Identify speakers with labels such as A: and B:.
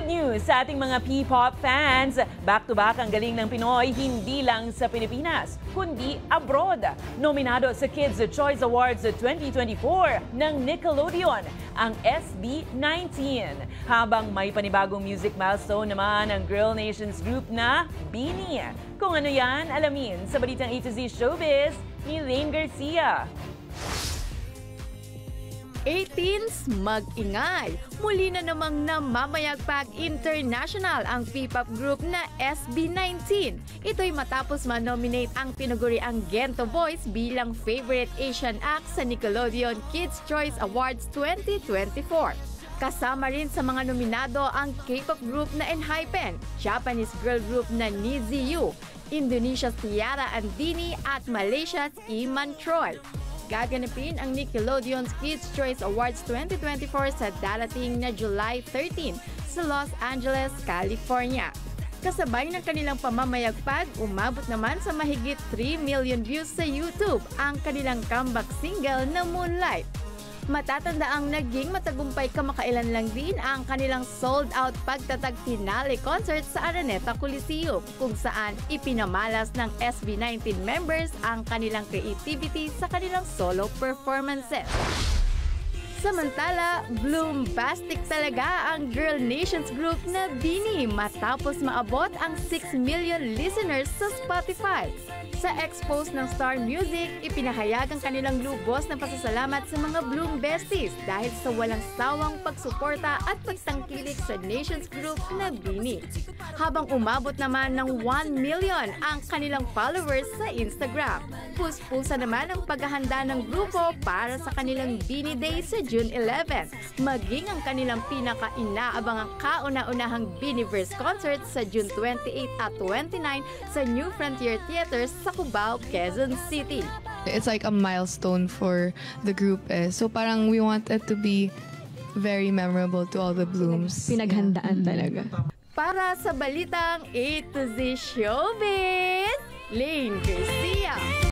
A: Good news sa ating mga P-pop fans. Back-to-back ang galing ng Pinoy, hindi lang sa Pilipinas, kundi abroad. Nominado sa Kids' Choice Awards 2024 ng Nickelodeon, ang SB19. Habang may panibagong music milestone naman ang Girl Nations group na BINI. Kung ano yan, alamin sa Balitang A to Z Showbiz ni Lane Garcia.
B: 18s, mag-ingay! Muli na namang namamayagpag international ang P-pop group na SB19. Ito'y matapos ma-nominate ang tinaguriang Gento Boys bilang Favorite Asian Act sa Nickelodeon Kids' Choice Awards 2024. Kasama rin sa mga nominado ang K-pop group na ENHYPEN, Japanese girl group na NIZIU, Indonesia's Tiara Andini at Malaysia's Iman Troy. Gaganapin ang Nickelodeon's Kids' Choice Awards 2024 sa darating na July 13 sa Los Angeles, California. Kasabay ng kanilang pamamayagpag, umabot naman sa mahigit 3 million views sa YouTube ang kanilang comeback single na Moonlight. Matatanda ang naging matagumpay kamakailan lang din ang kanilang sold-out pagtatag finale concert sa Araneta Coliseum, kung saan ipinamalas ng SB19 members ang kanilang creativity sa kanilang solo performances. Samantala, bloombastic talaga ang Girl Nations group na BINI matapos maabot ang 6 million listeners sa Spotify. Sa expose ng Star Music, ipinahayag ang kanilang lubos na pasasalamat sa mga Bloom Besties dahil sa walang sawang pagsuporta at pagtangkilik sa Nations group na BINI. Habang umabot naman ng 1 million ang kanilang followers sa Instagram. Puspusa naman ang paghahanda ng grupo para sa kanilang BINI Day sa June 11, maging ang kanilang pinaka-inaabangang kauna-unahang BINIverse concert sa June 28 at 29 sa New Frontier Theater sa Cubao, Quezon City.
C: It's like a milestone for the group. So parang we want it to be very memorable to all the Blooms.
D: Pinaghandaan talaga.
B: Para sa Balitang A to Z Showbiz, Lane Garcia.